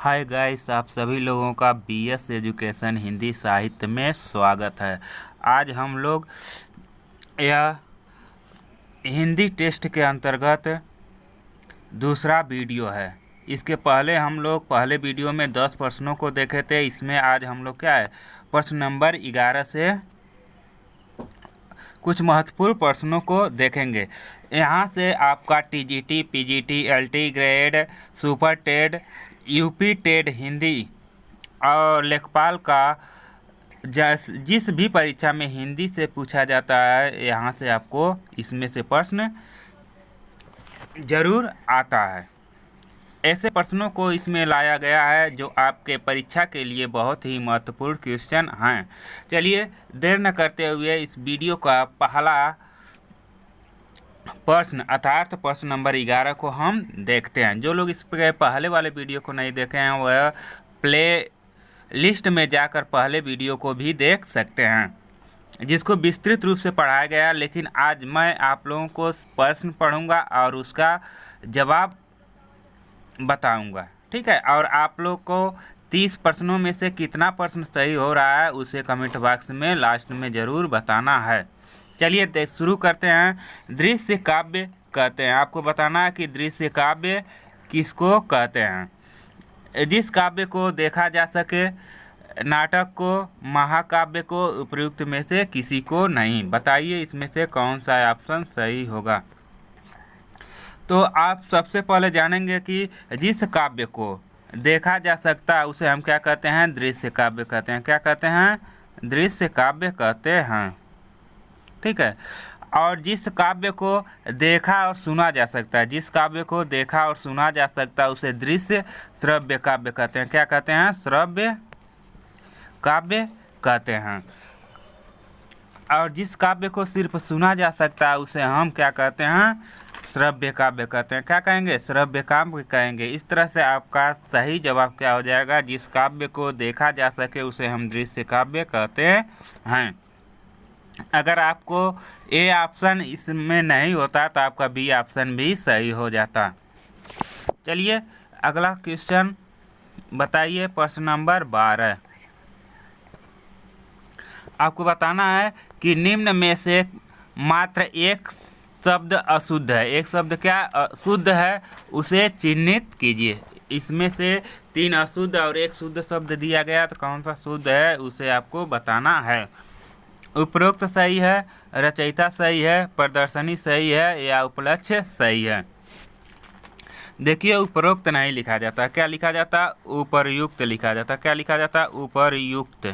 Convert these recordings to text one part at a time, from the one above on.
Hi guys, आप सभी लोगों का बीएस एजुकेशन हिंदी साहित्य में स्वागत है। आज हम लोग यह हिंदी टेस्ट के अंतर्गत दूसरा वीडियो है। इसके पहले हम लोग पहले वीडियो में 10 प्रश्नों को देखे थे। इसमें आज हम लोग क्या है, प्रश्न नंबर 11 से कुछ महत्वपूर्ण प्रश्नों को देखेंगे। यहाँ से आपका TGT, PGT, LT grade, super Ted, UP Ted Hindi और लेखपाल का जिस भी परीक्षा में हिंदी से पूछा जाता है, यहाँ से आपको इसमें से प्रश्न जरूर आता है। ऐसे प्रश्नों को इसमें लाया गया है जो आपके परीक्षा के लिए बहुत ही महत्वपूर्ण क्वेश्चन हैं। चलिए देर न करते हुए इस वीडियो का पहला प्रश्न अर्थात प्रश्न नंबर 11 को हम देखते हैं। जो लोग इस पहले वाले वीडियो को नहीं देखे हैं वह प्ले लिस्ट में जाकर पहले वीडियो को भी देख सकते हैं, जिसको विस्तृत रूप से पढ़ाया गया। लेकिन आज मैं आप लोगों को प्रश्न पढ़ूंगा और उसका जवाब बताऊंगा, ठीक है। और आप लोग को 30 प्रश्नों में से कितना प्रश्न सही हो रहा है उसे कमेंट बॉक्स में लास्ट में ज़रूर बताना है। चलिए शुरू करते हैं। दृश्य काव्य कहते हैं, आपको बताना है कि दृश्य काव्य किसको कहते हैं। जिस काव्य को देखा जा सके, नाटक को, महाकाव्य को, उपयुक्त में से किसी को नहीं। बताइए इसमें से कौन सा ऑप्शन सही होगा। तो आप सबसे पहले जानेंगे कि जिस काव्य को देखा जा सकता है उसे हम क्या कहते हैं, दृश्य काव्य कहते हैं। क्या कहते हैं, दृश्य काव्य कहते हैं, ठीक है। और जिस काव्य को देखा और सुना जा सकता है, जिस काव्य को देखा और सुना जा सकता है उसे दृश्य श्रव्य काव्य कहते हैं। क्या कहते हैं, श्रव्य काव्य कहते हैं। और जिस काव्य को सिर्फ सुना जा सकता है उसे हम क्या कहते हैं, श्रव्य काव्य कहते हैं। क्या कहेंगे, श्रव्य काव्य कहेंगे। इस तरह से आपका सही जवाब क्या हो जाएगा, जिस काव्य को देखा जा सके उसे हम दृश्य काव्य कहते हैं। अगर आपको ए ऑप्शन इसमें नहीं होता तो आपका बी ऑप्शन भी सही हो जाता। चलिए अगला क्वेश्चन बताइए, प्रश्न नंबर 12। आपको बताना है कि निम्न में से मात्र एक शब्द अशुद्ध है। एक शब्द क्या अशुद्ध है उसे चिन्हित कीजिए। इसमें से 3 अशुद्ध और 1 शुद्ध शब्द दिया गया, तो कौन सा शुद्ध है उसे आपको बताना है। उपरोक्त सही है, रचयिता सही है, प्रदर्शनी सही है या उपलक्ष्य सही है। देखिए उपरोक्त नहीं लिखा जाता, क्या लिखा जाता, उपर्युक्त लिखा जाता। क्या लिखा जाता, उपर्युक्त।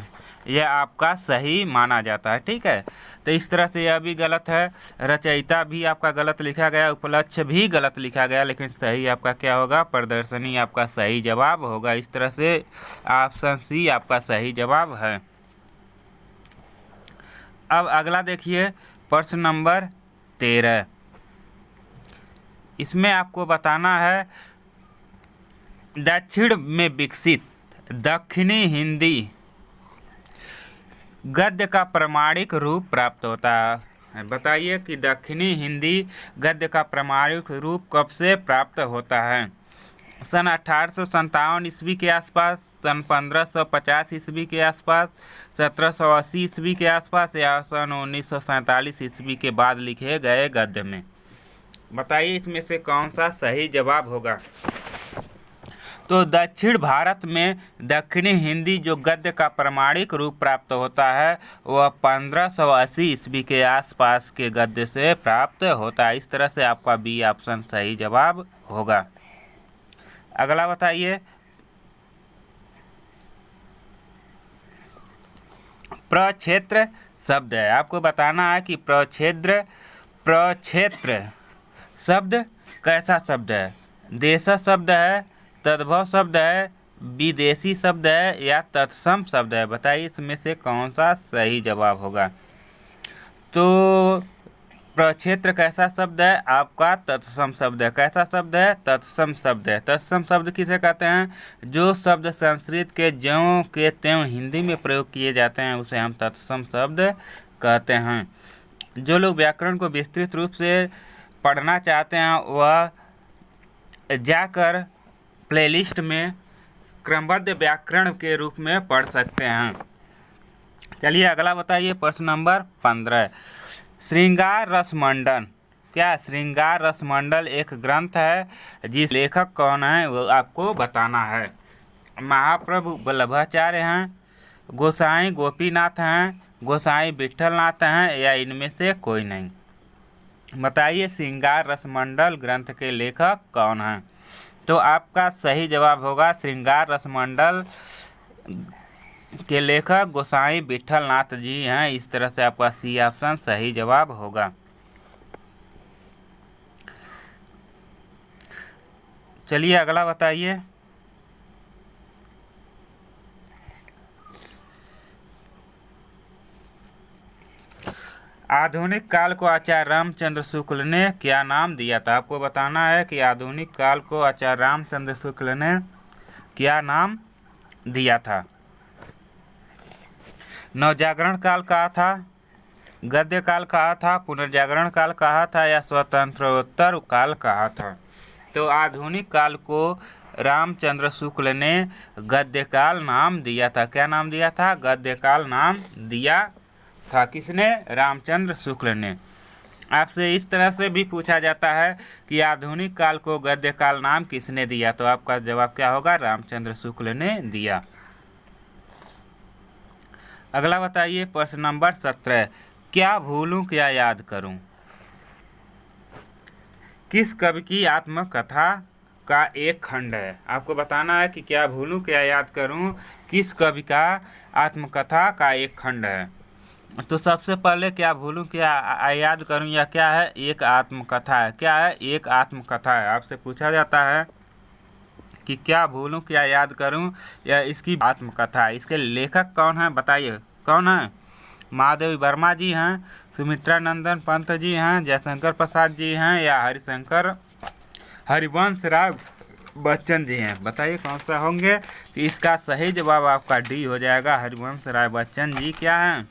यह आपका सही माना जाता है, ठीक है। तो इस तरह से यह भी गलत है, रचयिता भी आपका गलत लिखा गया, उपलक्ष्य भी गलत लिखा गया, लेकिन सही आपका क्या होगा, प्रदर्शनी आपका सही जवाब होगा। इस तरह से ऑप्शन सी आपका सही जवाब है। अब अगला देखिए प्रश्न नंबर 13। इसमें आपको बताना है दक्षिण में विकसित दक्षिणी हिंदी गद्य का प्रमाणिक रूप प्राप्त होता है। बताइए कि दक्षिणी हिंदी गद्य का प्रमाणिक रूप कब से प्राप्त होता है। सन 1857 ईस्वी के आसपास, सन 1550 ईस्वी के आसपास, 1780 ईस्वी के आसपास या सन 1947 ईस्वी के बाद लिखे गए गद्य में। बताइए इसमें से कौन सा सही जवाब होगा। तो दक्षिण भारत में दक्षिणी हिंदी जो गद्य का प्रमाणिक रूप प्राप्त होता है वह 1580 ईस्वी के आसपास के गद्य से प्राप्त होता है। इस तरह से आपका बी ऑप्शन सही जवाब होगा। अगला बताइए, प्रक्षेत्र शब्द है। आपको बताना है कि प्रक्षेत्र शब्द कैसा शब्द है। देश शब्द है, तद्भव शब्द है, विदेशी शब्द है या तत्सम शब्द है। बताइए इसमें से कौन सा सही जवाब होगा। तो प्रक्षेत्र कैसा शब्द है, आपका तत्सम शब्द है। कैसा शब्द है, तत्सम शब्द है। तत्सम शब्द किसे कहते हैं, जो शब्द संस्कृत के ज्यों के त्यों हिंदी में प्रयोग किए जाते हैं उसे हम तत्सम शब्द कहते हैं। जो लोग व्याकरण को विस्तृत रूप से पढ़ना चाहते हैं वह जाकर प्लेलिस्ट में क्रमबद्ध व्याकरण के रूप में पढ़ सकते हैं। चलिए अगला बताइए प्रश्न नंबर 15। श्रृंगार रसमंडल, क्या श्रृंगार रसमंडल एक ग्रंथ है जिस लेखक कौन है वो आपको बताना है। महाप्रभु वल्लभाचार्य हैं, गोसाई गोपीनाथ हैं, गोसाई विट्ठलनाथ हैं, या इनमें से कोई नहीं। बताइए श्रृंगार रसमंडल ग्रंथ के लेखक कौन हैं। तो आपका सही जवाब होगा श्रृंगार रसमंडल के लेखक गोसाई विट्ठलनाथ जी हैं। इस तरह से आपका सी ऑप्शन सही जवाब होगा। चलिए अगला बताइए। आधुनिक काल को आचार्य रामचंद्र शुक्ल ने क्या नाम दिया था। आपको बताना है कि आधुनिक काल को आचार्य रामचंद्र शुक्ल ने क्या नाम दिया था। नवजागरण काल कहा था, गद्य काल कहा था, पुनर्जागरण काल कहा था, या स्वतंत्रोत्तर काल कहा था। तो आधुनिक काल को रामचंद्र शुक्ल ने गद्य काल नाम दिया था। क्या नाम दिया था। गद्य काल नाम दिया था। किसने। रामचंद्र शुक्ल ने। आपसे इस तरह से भी पूछा जाता है कि आधुनिक काल को गद्य काल नाम किसने दिया। तो आपका जवाब क्या होगा। रामचंद्र शुक्ल ने दिया। अगला बताइए प्रश्न नंबर 17। क्या भूलूं क्या याद करूं। किस कवि की आत्मकथा का एक खंड है। आपको बताना है कि क्या भूलूं क्या याद करूं किस कवि का आत्मकथा का एक खंड है। तो सबसे पहले क्या भूलूं क्या याद करूं या क्या है। एक आत्मकथा है। क्या है। एक आत्मकथा है। आपसे पूछा जाता है कि क्या भूलूं क्या याद करूं या इसकी आत्मकथा है। इसके लेखक कौन है बताइए। कौन है। महादेवी वर्मा जी हैं, सुमित्रा नंदन पंत जी हैं, जयशंकर प्रसाद जी हैं, या हरिवंश राय बच्चन जी हैं। बताइए कौन सा होंगे। तो इसका सही जवाब आपका डी हो जाएगा। हरिवंश राय बच्चन जी क्या हैं।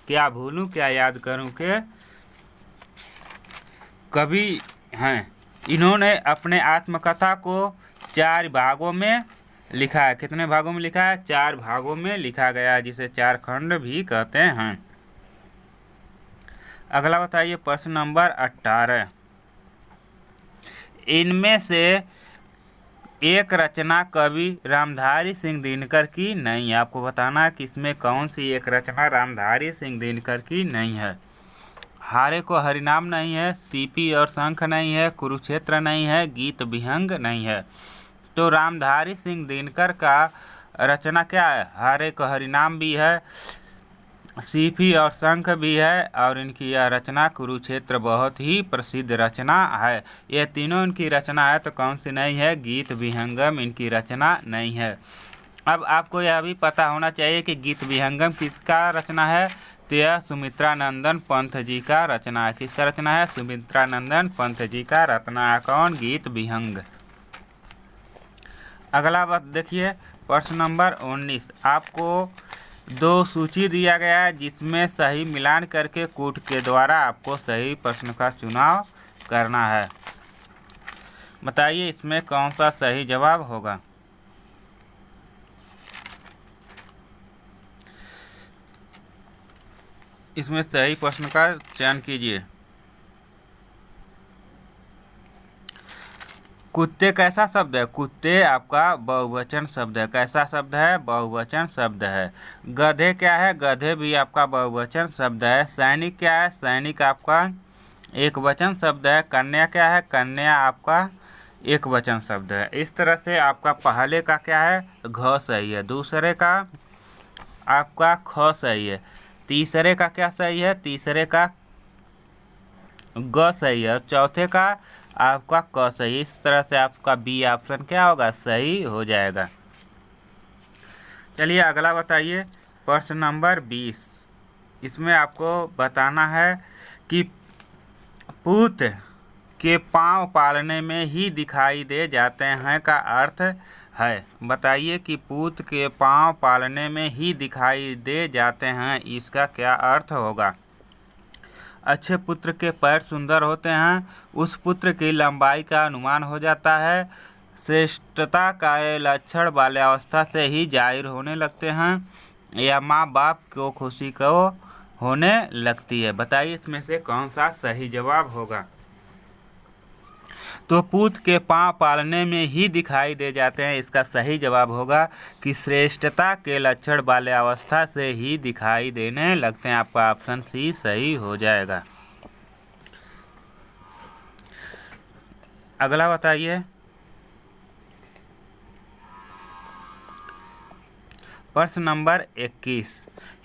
क्या भूलूं क्या याद करूं के कवि हैं। इन्होंने अपने आत्मकथा को 4 भागों में लिखा है। कितने भागों में लिखा है। 4 भागों में लिखा गया है, जिसे 4 खंड भी कहते हैं। अगला बताइए प्रश्न नंबर 18। इनमें से एक रचना कवि रामधारी सिंह दिनकर की नहीं है। आपको बताना है कि इसमें कौन सी एक रचना रामधारी सिंह दिनकर की नहीं है। हारे को हरिनाम नहीं है, सीपी और शंख नहीं है, कुरुक्षेत्र नहीं है, गीत विहंग नहीं है। तो रामधारी सिंह दिनकर का रचना क्या है। हारे को हरिनाम भी है, सीपी और शंख भी है, और इनकी यह रचना कुरुक्षेत्र बहुत ही प्रसिद्ध रचना है। ये तीनों इनकी रचना है। तो कौन सी नहीं है। गीत विहंगम इनकी रचना नहीं है। अब आपको यह भी पता होना चाहिए कि गीत विहंगम किसका रचना है। तो यह सुमित्रा नंदन पंत जी का रचना है। किसका रचना है। सुमित्रा नंदन पंत जी का रचना है। कौन। गीत विहंग। अगला बात देखिए प्रश्न नंबर 19। आपको 2 सूची दिया गया है, जिसमें सही मिलान करके कूट के द्वारा आपको सही प्रश्न का चुनाव करना है। बताइए इसमें कौन सा सही जवाब होगा। इसमें सही प्रश्न का चयन कीजिए। कुत्ते कैसा शब्द है। कुत्ते आपका बहुवचन शब्द है। कैसा शब्द है। बहुवचन शब्द है। गधे क्या है। गधे भी आपका बहुवचन शब्द है। सैनिक क्या है। सैनिक आपका एक वचन शब्द है। कन्या क्या है। कन्या आपका एक वचन शब्द है। इस तरह से आपका पहले का क्या है। घ सही है। दूसरे का आपका ख सही है। तीसरे का क्या सही है। तीसरे का ग सही है। चौथे का आपका क सही। इस तरह से आपका बी ऑप्शन क्या होगा। सही हो जाएगा। चलिए अगला बताइए प्रश्न नंबर 20। इसमें आपको बताना है कि पूत के पाँव पालने में ही दिखाई दे जाते हैं का अर्थ है। बताइए कि पूत के पाँव पालने में ही दिखाई दे जाते हैं, इसका क्या अर्थ होगा। अच्छे पुत्र के पैर सुंदर होते हैं, उस पुत्र की लंबाई का अनुमान हो जाता है, श्रेष्ठता का ये लक्षण बाल्यावस्था से ही जाहिर होने लगते हैं या माँ बाप को खुशी को होने लगती है। बताइए इसमें से कौन सा सही जवाब होगा। तो पूत के पाँव पालने में ही दिखाई दे जाते हैं। इसका सही जवाब होगा कि श्रेष्ठता के लक्षण बाल्यावस्था से ही दिखाई देने लगते हैं। आपका ऑप्शन सी सही हो जाएगा। अगला बताइए, प्रश्न नंबर 21।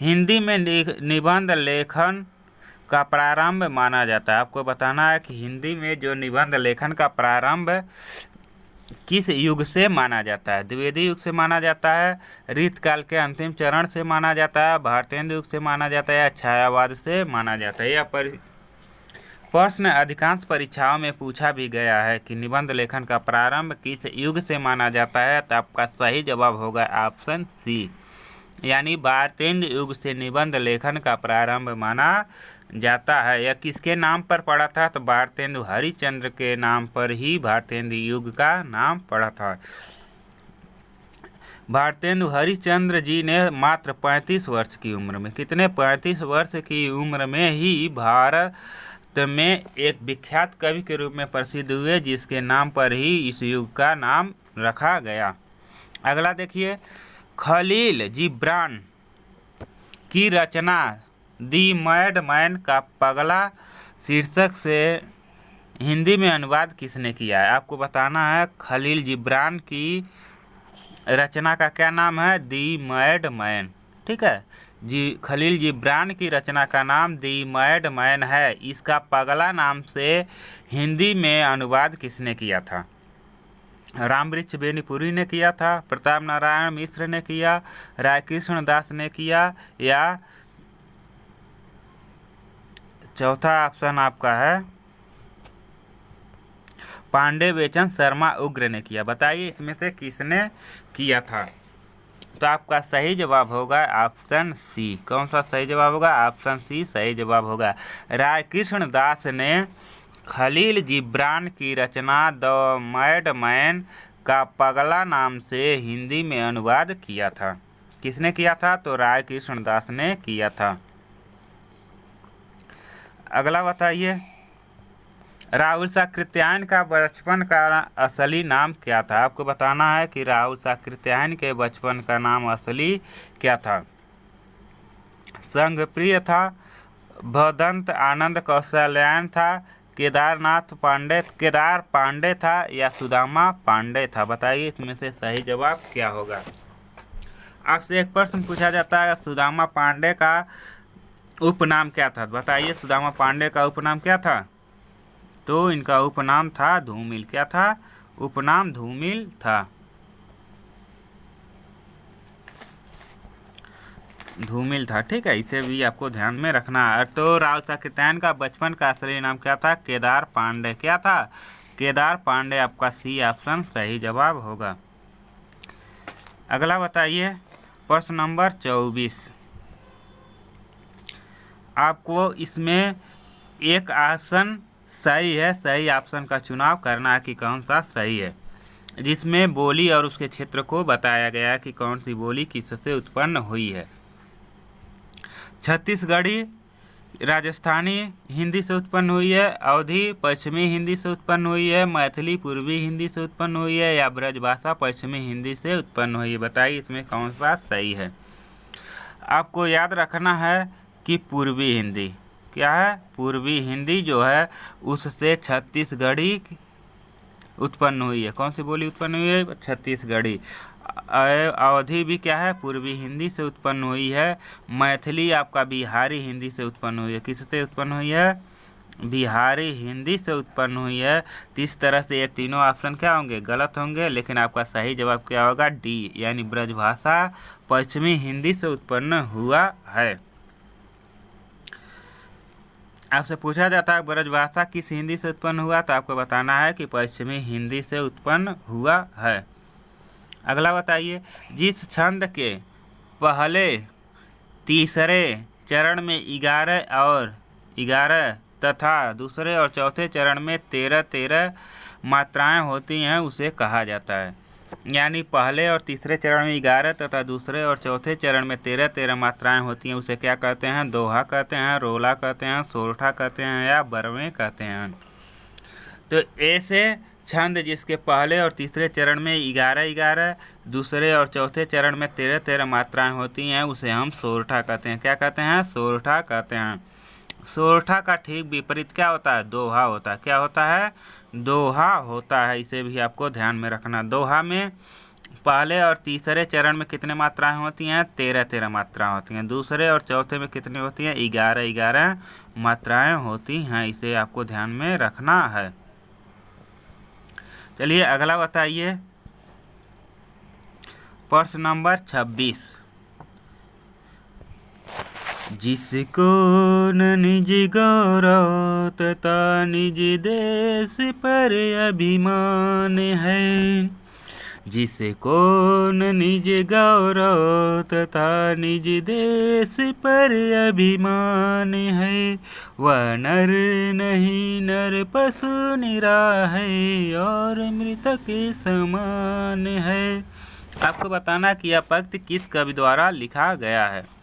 हिंदी में निबंध लेखन का प्रारंभ माना जाता है। आपको बताना है कि हिंदी में जो निबंध लेखन का प्रारंभ किस युग से माना जाता है। द्विवेदी युग से माना जाता है, रीतकाल के अंतिम चरण से माना जाता है, भारतेंदु युग से माना जाता है या छायावाद से माना जाता है। यह प्रश्न अधिकांश परीक्षाओं में पूछा भी गया है कि निबंध लेखन का प्रारंभ किस युग से माना जाता है। तो आपका सही जवाब होगा ऑप्शन सी, यानी भारतेंदु युग से निबंध लेखन का प्रारंभ माना जाता है। यह किसके नाम पर पड़ा था? तो भारतेंदु हरिश्चंद्र के नाम पर ही भारतेंदु युग का नाम पड़ा था। भारतेंदु हरिश्चंद्र जी ने मात्र 35 वर्ष की उम्र में, कितने 35 वर्ष की उम्र में ही भारत में एक विख्यात कवि के रूप में प्रसिद्ध हुए, जिसके नाम पर ही इस युग का नाम रखा गया। अगला देखिए, खलील जिब्रान की रचना दी मैडमैन का पगला शीर्षक से हिंदी में अनुवाद किसने किया है। आपको बताना है खलील जिब्रान की रचना का क्या नाम है? दी मैडमैन। ठीक है जी, खलील जिब्रान की रचना का नाम दी मैडमैन है। इसका पगला नाम से हिंदी में अनुवाद किसने किया था? रामवृक्ष बेनीपुरी ने किया था, प्रताप नारायण मिश्र ने किया, रायकृष्ण दास ने किया या चौथा ऑप्शन आपका है पांडे बेचन शर्मा उग्र ने किया। बताइए इसमें से किसने किया था। तो आपका सही जवाब होगा ऑप्शन सी। कौन सा सही जवाब होगा? ऑप्शन सी सही जवाब होगा। रायकृष्ण दास ने खलील जिब्रान की रचना द मैडमैन का पगला नाम से हिंदी में अनुवाद किया था। किसने किया था? तो रायकृष्ण दास ने किया था। अगला बताइए, राहुल साकृत्यायन का बचपन का असली नाम क्या था? आपको बताना है कि राहुल साकृत्यायन के बचपन का नाम असली क्या था। संघप्रिय था, भदंत आनंद कौशल्यायन था, केदार पांडे था या सुदामा पांडे था। बताइए इसमें से सही जवाब क्या होगा। आपसे एक प्रश्न पूछा जाता है, सुदामा पांडे का उपनाम क्या था? बताइए सुदामा पांडे का उपनाम क्या था? तो इनका उपनाम था धूमिल। क्या था? उपनाम धूमिल था। धूमिल था। ठीक है, इसे भी आपको ध्यान में रखना है। तो राहुल साकृत्यायन का बचपन का असली नाम क्या था? केदार पांडे। क्या था? केदार पांडे। आपका सी ऑप्शन सही जवाब होगा। अगला बताइए, प्रश्न नंबर 24। आपको इसमें एक ऑप्शन सही है, सही ऑप्शन का चुनाव करना है कि कौन सा सही है, जिसमें बोली और उसके क्षेत्र को बताया गया है कि कौन सी बोली किससे उत्पन्न हुई है। छत्तीसगढ़ी राजस्थानी हिंदी से उत्पन्न हुई है, अवधी पश्चिमी हिंदी से उत्पन्न हुई है, मैथिली पूर्वी हिंदी से उत्पन्न हुई है या ब्रजभाषा पश्चिमी हिंदी से उत्पन्न हुई है। बताइए इसमें कौन सा सही है। आपको याद रखना है कि पूर्वी हिंदी, क्या है? पूर्वी हिंदी जो है उससे छत्तीसगढ़ी उत्पन्न हुई है। कौन सी बोली उत्पन्न हुई है? छत्तीसगढ़ी। अवधी भी क्या है? पूर्वी हिंदी से उत्पन्न हुई है। मैथिली आपका बिहारी हिंदी से उत्पन्न हुई है। किससे उत्पन्न हुई है? बिहारी हिंदी से उत्पन्न हुई है। तो इस तरह से ये तीनों ऑप्शन क्या होंगे? गलत होंगे, लेकिन आपका सही जवाब क्या होगा? डी, यानी ब्रजभाषा पश्चिमी हिंदी से उत्पन्न हुआ है। आपसे पूछा जाता है ब्रजभाषा किस हिंदी से उत्पन्न हुआ, तो आपको बताना है कि पश्चिमी हिंदी से उत्पन्न हुआ है। अगला बताइए, जिस छंद के पहले तीसरे चरण में 11 तथा दूसरे और चौथे चरण में 13 मात्राएं होती हैं उसे कहा जाता है। यानी पहले और तीसरे चरण में 11 तथा दूसरे और चौथे चरण में 13-13 मात्राएं होती हैं उसे क्या कहते हैं? दोहा कहते हैं, रोला कहते हैं, सोरठा कहते हैं या बरवें कहते हैं। तो ऐसे छंद जिसके पहले और तीसरे चरण में 11-11, दूसरे और चौथे चरण में 13-13 मात्राएं होती हैं उसे हम सोरठा कहते हैं। क्या कहते हैं? सोरठा कहते हैं। सोरठा का ठीक विपरीत क्या होता है? दोहा होता है। क्या होता है? दोहा होता है। इसे भी आपको ध्यान में रखना। दोहा में पहले और तीसरे चरण में कितने मात्राएं होती हैं? 13-13 मात्राएं होती हैं। दूसरे और चौथे में कितनी होती हैं? 11-11 मात्राएं होती हैं। इसे आपको ध्यान में रखना है। चलिए अगला बताइए, प्रश्न नंबर 26। जिसको न निज गौरव तथा निज देश पर अभिमान है, जिसको न निज गौरव तथा निज देश पर अभिमान है, वह नर नहीं नर पशु निरा है और मृतक के समान है। आपको बताना कि यह पंक्ति किस कवि द्वारा लिखा गया है।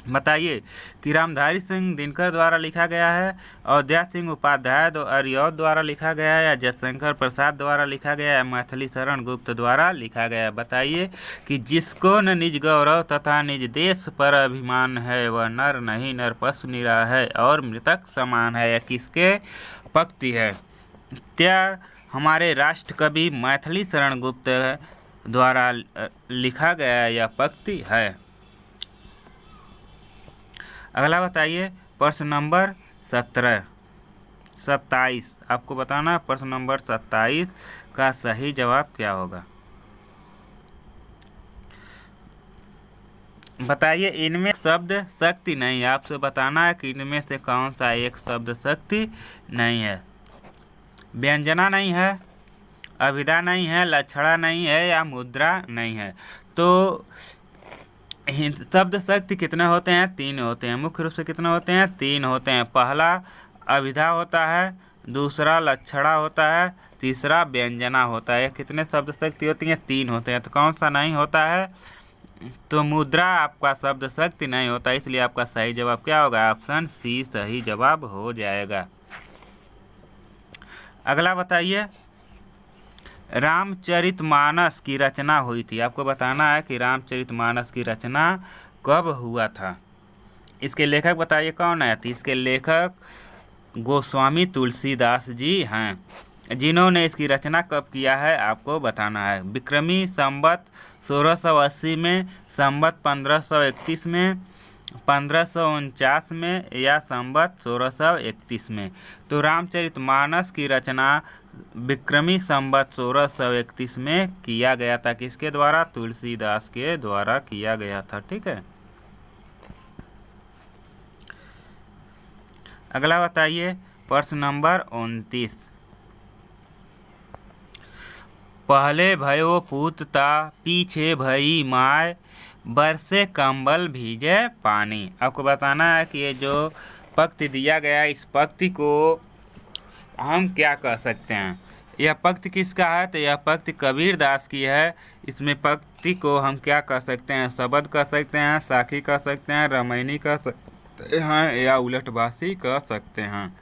बताइए कि रामधारी सिंह दिनकर द्वारा लिखा गया है, अयोध्या सिंह उपाध्याय अरियौत द्वारा लिखा गया है, या जयशंकर प्रसाद द्वारा लिखा गया है, या मैथिली शरण गुप्त द्वारा लिखा गया है। बताइए कि जिसको न निज गौरव तथा निज देश पर अभिमान है, वह नर नहीं नर पशु निरा है और मृतक समान है। यह किसके पंक्ति है? क्या हमारे राष्ट्र कवि मैथिली शरण गुप्त द्वारा लिखा गया यह पंक्ति है। अगला बताइए, प्रश्न नंबर 27। आपको बताना प्रश्न नंबर 27 का सही जवाब क्या होगा। बताइए इनमें शब्द शक्ति नहीं है। आपसे बताना है कि इनमें से कौन सा एक शब्द शक्ति नहीं है। व्यंजना नहीं है, अभिधा नहीं है, लक्षणा नहीं है या मुद्रा नहीं है। तो शब्द शक्ति कितने होते हैं? 3 होते हैं। मुख्य रूप से कितने होते हैं? 3 होते हैं। पहला अभिधा होता है, दूसरा लक्षणा होता है, तीसरा व्यंजना होता है। कितने शब्द शक्ति होती हैं? 3 होते हैं। तो कौन सा नहीं होता है? तो मुद्रा आपका शब्द शक्ति नहीं होता, इसलिए आपका सही जवाब क्या होगा? ऑप्शन सी सही जवाब हो जाएगा। अगला बताइए, रामचरितमानस की रचना हुई थी। आपको बताना है कि रामचरितमानस की रचना कब हुआ था। इसके लेखक बताइए कौन है? तो इसके लेखक गोस्वामी तुलसीदास जी हैं। जिन्होंने इसकी रचना कब किया है आपको बताना है। विक्रमी संवत 1680 में, संवत 1531 में, 1549 में या संवत 1631 में। तो रामचरितमानस की रचना विक्रमी संवत 1631 में किया गया था। किसके द्वारा? तुलसीदास के द्वारा किया गया था। ठीक है। अगला बताइए, प्रश्न नंबर 29। पहले भयो पूत ता पीछे भई माय, बरसे कंबल भीजे पानी। आपको बताना है कि ये जो पंक्ति दिया गया, इस पंक्ति को हम क्या कह सकते हैं। यह पंक्ति किसका है? तो यह पंक्ति कबीर दास की है। इसमें पंक्ति को हम क्या कह सकते हैं? शब्द कह सकते हैं, साखी कह सकते हैं, रामायणी कह सकते हैं या उलटबासी कह सकते हैं।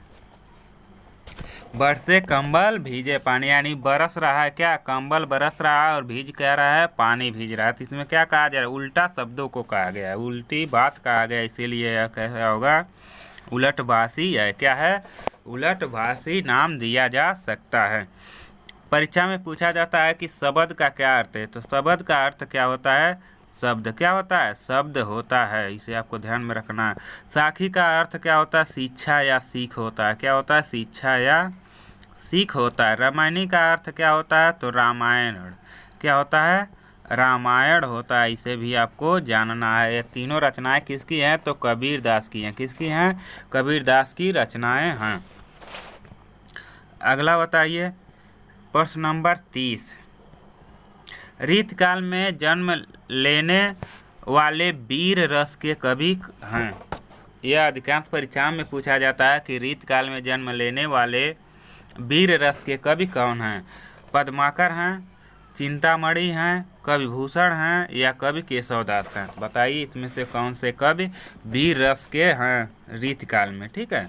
बरसे कंबल भीजे पानी, यानी बरस रहा है क्या? कंबल बरस रहा है और भीज क्या रहा है? पानी भीज रहा है। तो इसमें क्या कहा जा रहा है? उल्टा शब्दों को कहा गया है, उल्टी बात कहा गया, इसीलिए यह कैसा होगा? उलटभाषी है। क्या है? उलटभाषी नाम दिया जा सकता है। परीक्षा में पूछा जाता है कि शब्द का क्या अर्थ है। तो शब्द का अर्थ क्या होता है? शब्द क्या होता है? शब्द होता है। इसे आपको ध्यान में रखना है। साखी का अर्थ क्या होता है? शिक्षा या सीख होता है। क्या होता है? शिक्षा या सीख होता है। रामायणी का अर्थ क्या होता है? तो रामायण। क्या होता है? रामायण होता है। इसे भी आपको जानना है। ये तीनों रचनाएं किसकी हैं? तो कबीर दास की हैं। किसकी हैं? कबीर दास की रचनाएं हैं। अगला बताइए, प्रश्न नंबर 30। रीतकाल में जन्म लेने वाले वीर रस के कवि हैं। यह अधिकांश परीक्षाओं में पूछा जाता है कि रीतकाल में जन्म लेने वाले वीर रस के कवि कौन हैं? पद्माकर हैं, चिंतामणि हैं, कवि भूषण हैं या कवि केशवदास हैं? बताइए इसमें से कौन से कवि वीर रस के हैं रीतिकाल में। ठीक है,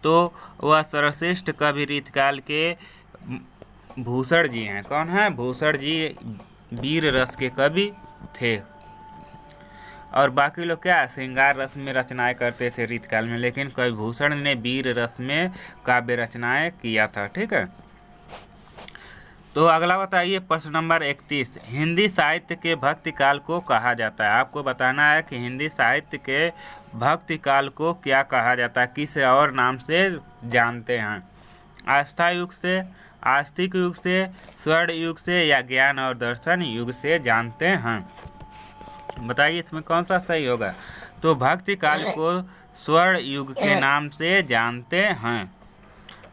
तो वह सर्वश्रेष्ठ कवि रीतिकाल के भूषण जी हैं। कौन है? भूषण जी वीर रस के कवि थे। और बाकी लोग क्या श्रृंगार रस में रचनाएं करते थे रीतकाल में, लेकिन कवि भूषण ने वीर रस में काव्य रचनाएं किया था। ठीक है, तो अगला बताइए प्रश्न नंबर 31, हिंदी साहित्य के भक्ति काल को कहा जाता है। आपको बताना है कि हिंदी साहित्य के भक्ति काल को क्या कहा जाता है, किस और नाम से जानते हैं? आस्था युग से, आस्तिक युग से, स्वर्ण युग से या ज्ञान और दर्शन युग से जानते हैं? बताइए इसमें कौन सा सही होगा? तो भक्ति काल को स्वर्ण युग के नाम से जानते हैं।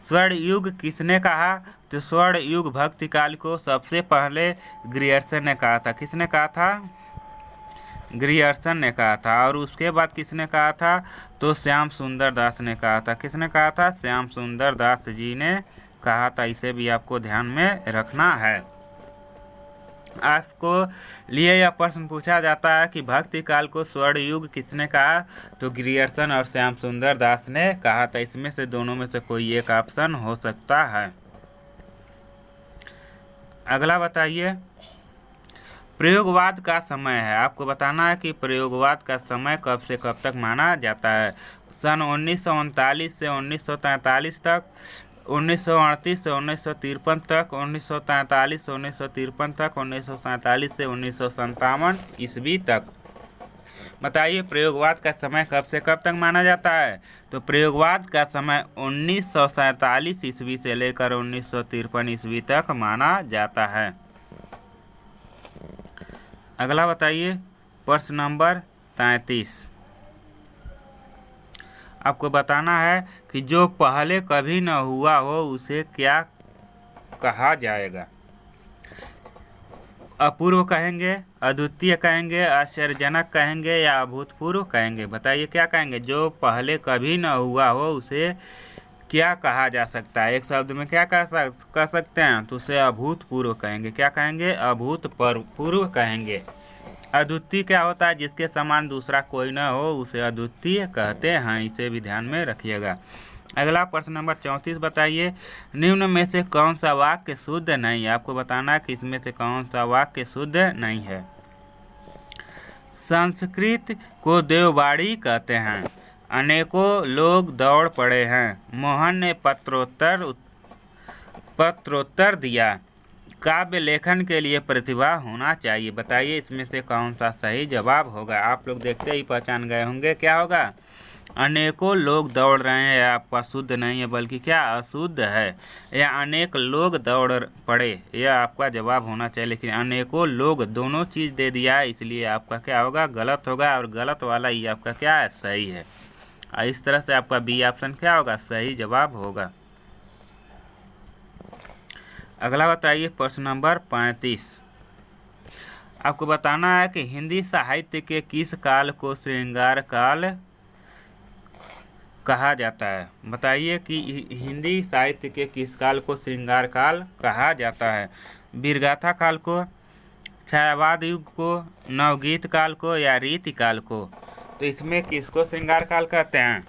स्वर्ण युग किसने कहा? तो स्वर्ण युग भक्ति काल को सबसे पहले ग्रियर्सन ने कहा था। किसने कहा था? ग्रियर्सन ने कहा था। और उसके बाद किसने कहा था? तो श्याम सुंदर दास ने कहा था। किसने कहा था? श्याम सुंदर दास जी ने कहा था। इसे भी आपको ध्यान में रखना है। आपको लिए यह प्रश्न पूछा जाता है कि भक्ति काल को स्वर्ण युग किसने कहा? तो ग्रियर्सन और श्याम सुंदर दास ने कहा था। इसमें से दोनों में से कोई एक ऑप्शन हो सकता है। अगला बताइए, प्रयोगवाद का समय है। आपको बताना है कि प्रयोगवाद का समय कब से कब तक माना जाता है। सन 1939 से 1943 तक, 1938 से 1953 तक, 1943 से 1953 तक, 1947 से 1957 ईस्वी तक। बताइए प्रयोगवाद का समय कब से कब तक माना जाता है? तो प्रयोगवाद का समय 1947 ईस्वी से लेकर 1953 ईस्वी तक माना जाता है। अगला बताइए प्रश्न नंबर 33, आपको बताना है कि जो पहले कभी न हुआ हो उसे क्या कहा जाएगा? अपूर्व कहेंगे, अद्वितीय कहेंगे, आश्चर्यजनक कहेंगे या अभूतपूर्व कहेंगे? बताइए क्या कहेंगे? जो पहले कभी न हुआ हो उसे क्या कहा जा सकता है? एक शब्द में क्या कह सकते हैं? तो उसे अभूतपूर्व कहेंगे। क्या कहेंगे? अभूतपूर्व कहेंगे। अद्वितीय क्या होता है? जिसके समान दूसरा कोई न हो उसे अद्वितीय कहते हैं। इसे भी ध्यान में रखिएगा। अगला प्रश्न नंबर 34 बताइए, निम्न में से कौन सा वाक्य शुद्ध नहीं है? आपको बताना है कि इसमें से कौन सा वाक्य शुद्ध नहीं है। संस्कृत को देवबाड़ी कहते हैं, अनेकों लोग दौड़ पड़े हैं, मोहन ने पत्रोत्तर दिया, काव्य लेखन के लिए प्रतिभा होना चाहिए। बताइए इसमें से कौन सा सही जवाब होगा? आप लोग देखते ही पहचान गए होंगे क्या होगा। अनेकों लोग दौड़ रहे हैं या आपका शुद्ध नहीं है बल्कि क्या अशुद्ध है, या अनेक लोग दौड़ पड़े यह आपका जवाब होना चाहिए। लेकिन अनेकों लोग दोनों चीज़ दे दिया है, इसलिए आपका क्या होगा? गलत होगा। और गलत वाला ये आपका क्या है? सही है। इस तरह से आपका बी ऑप्शन क्या होगा? सही जवाब होगा। अगला बताइए प्रश्न नंबर 35, आपको बताना है कि हिंदी साहित्य के किस काल को श्रृंगार काल कहा जाता है? बताइए कि हिंदी साहित्य के किस काल को श्रृंगार काल कहा जाता है? वीरगाथा काल को, छायावाद युग को, नवगीत काल को या रीति काल को? तो इसमें किसको श्रृंगार काल कहते हैं?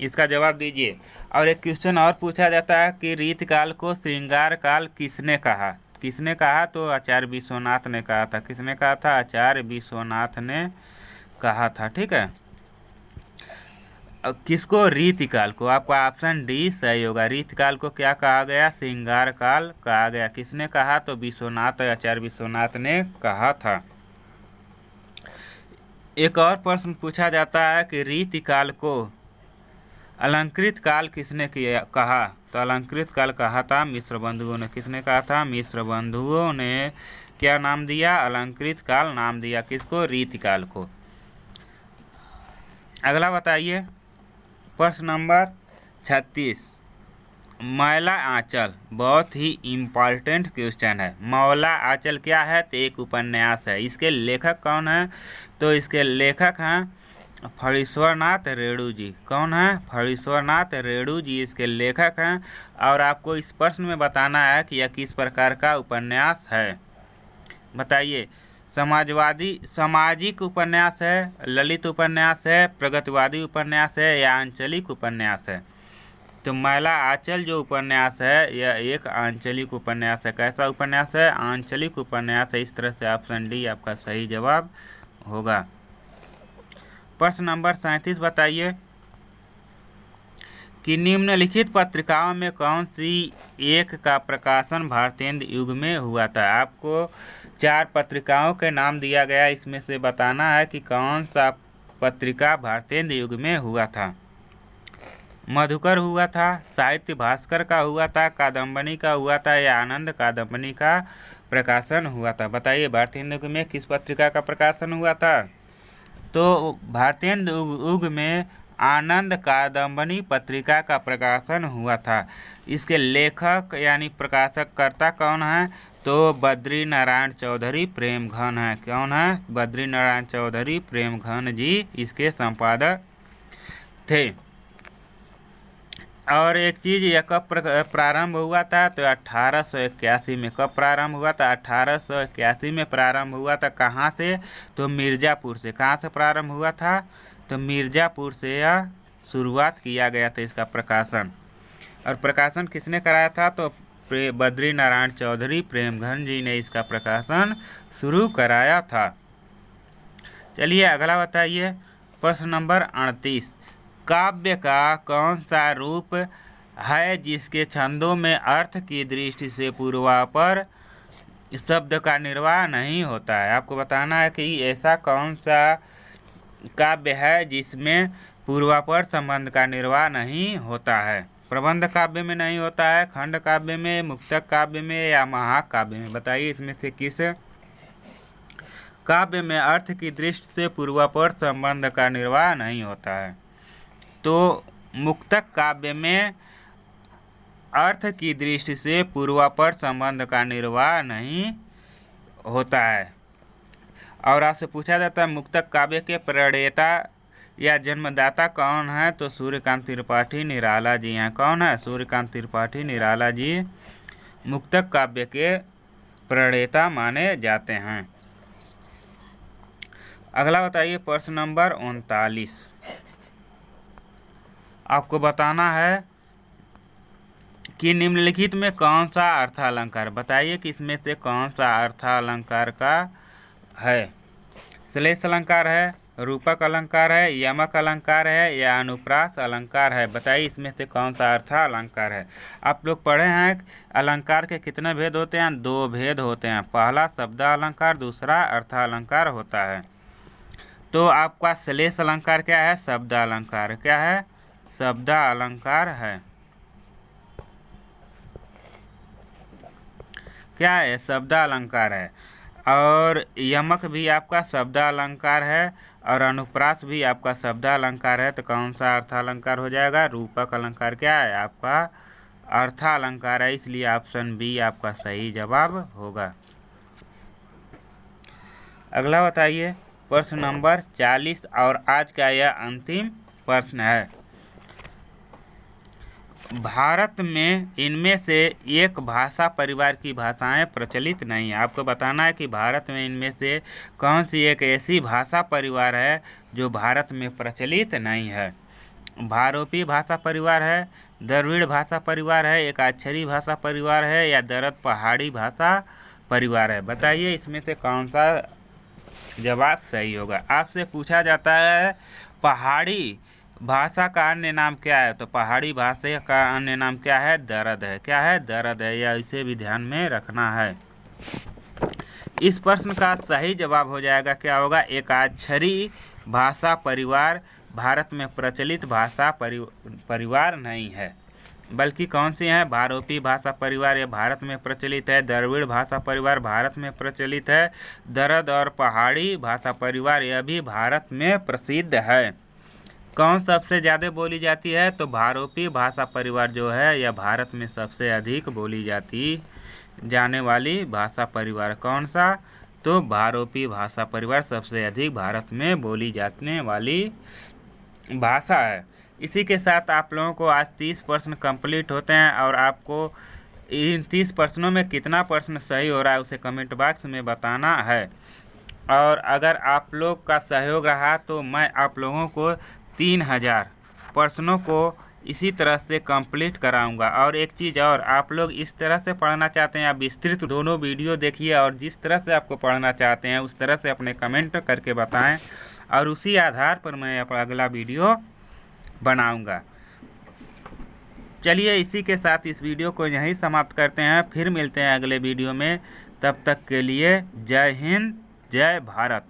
इसका जवाब दीजिए। और एक क्वेश्चन और पूछा जाता है कि रीति काल को श्रृंगार काल किसने कहा? किसने कहा? तो आचार्य विश्वनाथ ने कहा था। किसने कहा था? आचार्य विश्वनाथ ने कहा था। ठीक है, किसको? रीतिकाल को। आपका ऑप्शन डी सही होगा। रीतिकाल को क्या कहा गया? श्रृंगार काल कहा गया। किसने कहा? तो विश्वनाथ, आचार्य विश्वनाथ ने कहा था। एक और प्रश्न पूछा जाता है कि रीतिकाल को अलंकृत काल किसने कहा? तो अलंकृत काल कहा था मिश्र बंधुओं ने। किसने कहा था? मिश्र बंधुओं ने क्या नाम दिया? अलंकृत काल नाम दिया। किसको? रीतिकाल को। अगला बताइए प्रश्न नंबर 36, मैला आंचल बहुत ही इम्पॉर्टेंट क्वेश्चन है। मौला आंचल क्या है? तो एक उपन्यास है। इसके लेखक कौन है? तो इसके लेखक हैं फणीश्वरनाथ रेणु जी। कौन है? फणीश्वरनाथ रेणु जी इसके लेखक हैं। और आपको इस प्रश्न में बताना है कि यह किस प्रकार का उपन्यास है। बताइए। समाजवादी सामाजिक उपन्यास है, ललित उपन्यास है, प्रगतिवादी उपन्यास है या आंचलिक उपन्यास है? तो मैला आंचल जो उपन्यास है यह एक आंचलिक उपन्यास है। कैसा उपन्यास है? आंचलिक उपन्यास है। इस तरह से ऑप्शन डी आपका सही जवाब होगा। प्रश्न नंबर 37 बताइए कि निम्नलिखित पत्रिकाओं में कौन सी एक का प्रकाशन भारतेंदु युग में हुआ था। आपको 4 पत्रिकाओं के नाम दिया गया, इसमें से बताना है कि कौन सा पत्रिका भारतेंदु युग में हुआ था। मधुकर हुआ था, साहित्य भास्कर का हुआ था, कादम्बनी का हुआ था या आनंद कादम्बनी का प्रकाशन हुआ था। बताइए भारतेंदु युग में किस पत्रिका का प्रकाशन हुआ था? तो भारतेंदु युग में आनंद कादम्बनी पत्रिका का प्रकाशन हुआ था। इसके लेखक यानी प्रकाशकर्ता कौन है? तो बद्री नारायण चौधरी प्रेमघन है। कौन है? बद्री नारायण चौधरी प्रेमघन जी इसके संपादक थे। और एक चीज़, यह कब प्रारंभ हुआ था? तो 1881 में। कब प्रारंभ हुआ था? 1881 में प्रारंभ हुआ था। कहाँ से? तो मिर्ज़ापुर से। कहाँ से प्रारंभ हुआ था? तो मिर्ज़ापुर से यह शुरुआत किया गया था इसका प्रकाशन। और प्रकाशन किसने कराया था? तो बद्री नारायण चौधरी प्रेमघन जी ने इसका प्रकाशन शुरू कराया था। चलिए अगला बताइए। प्रश्न नंबर 38। काव्य का कौन सा रूप है जिसके छंदों में अर्थ की दृष्टि से पूर्वापर शब्द का निर्वाह नहीं होता है? आपको बताना है कि ऐसा कौन सा काव्य है जिसमें पूर्वापर संबंध का निर्वाह नहीं होता है। प्रबंध काव्य में नहीं होता है, खंड काव्य में, मुक्तक काव्य में या महाकाव्य में? बताइए इसमें से किस काव्य में अर्थ की दृष्टि से पूर्वापर संबंध का निर्वाह नहीं होता है? तो मुक्तक काव्य में अर्थ की दृष्टि से पूर्वापर संबंध का निर्वाह नहीं होता है। और आपसे पूछा जाता है मुक्तक काव्य के प्रणेता या जन्मदाता कौन है? तो सूर्यकांत त्रिपाठी निराला जी हैं। कौन है? सूर्यकांत त्रिपाठी निराला जी मुक्तक काव्य के प्रणेता माने जाते हैं। अगला बताइए प्रश्न नंबर 39। आपको बताना है कि निम्नलिखित में कौन सा अर्थालंकार, बताइए कि इसमें से कौन सा अर्थालंकार का है। श्लेष अलंकार है, रूपक अलंकार है, यमक अलंकार है या अनुप्रास अलंकार है? बताइए इसमें से कौन सा अर्थालंकार है। आप लोग पढ़े हैं अलंकार के कितने भेद होते हैं? 2 भेद होते हैं। पहला शब्दालंकार, दूसरा अर्थालंकार होता है। तो आपका श्लेष अलंकार क्या है? शब्दालंकार। क्या है? शब्दालंकार है। क्या है? शब्दालंकार है। और यमक भी आपका शब्दालंकार है और अनुप्रास भी आपका शब्दालंकार है। तो कौन सा अर्थालंकार हो जाएगा? रूपक अलंकार क्या है? आपका अर्थालंकार है। इसलिए ऑप्शन बी आपका सही जवाब होगा। अगला बताइए प्रश्न नंबर 40 और आज का यह अंतिम प्रश्न है। भारत में इनमें से एक भाषा परिवार की भाषाएं प्रचलित नहीं है। आपको बताना है कि भारत में इनमें से कौन सी एक ऐसी भाषा परिवार है जो भारत में प्रचलित नहीं है। भारोपी भाषा परिवार है, द्रविड़ भाषा परिवार है, एकाक्षरी भाषा परिवार है या दरद पहाड़ी भाषा परिवार है? बताइए इसमें से कौन सा जवाब सही होगा। आपसे पूछा जाता है पहाड़ी भाषा का अन्य नाम क्या है? तो पहाड़ी भाषा का अन्य नाम क्या है? दरद है। क्या है? दरद है। या इसे भी ध्यान में रखना है। इस प्रश्न का सही जवाब हो जाएगा, क्या होगा? एकाक्षरी भाषा परिवार भारत में प्रचलित भाषा परिवार नहीं है, बल्कि कौन सी है? भारोपी भाषा परिवार यह भारत में प्रचलित है, द्रविड़ भाषा परिवार भारत में प्रचलित है, दरद और पहाड़ी भाषा परिवार यह भी भारत में प्रसिद्ध है। कौन सबसे ज़्यादा बोली जाती है? तो भारोपी भाषा परिवार जो है यह भारत में सबसे अधिक बोली जाने वाली भाषा परिवार कौन सा? तो भारोपी भाषा परिवार सबसे अधिक भारत में बोली जाने वाली भाषा है। इसी के साथ आप लोगों को आज 30 प्रश्न कंप्लीट होते हैं और आपको इन 30 प्रश्नों में कितना प्रश्न सही हो रहा है उसे कमेंट बॉक्स में बताना है। और अगर आप लोग का सहयोग रहा तो मैं आप लोगों को 3000 प्रश्नों को इसी तरह से कंप्लीट कराऊंगा। और एक चीज़ और, आप लोग इस तरह से पढ़ना चाहते हैं, आप विस्तृत दोनों वीडियो देखिए और जिस तरह से आपको पढ़ना चाहते हैं उस तरह से अपने कमेंट करके बताएं और उसी आधार पर मैं अपना अगला वीडियो बनाऊंगा। चलिए इसी के साथ इस वीडियो को यहीं समाप्त करते हैं, फिर मिलते हैं अगले वीडियो में। तब तक के लिए जय हिंद, जय भारत।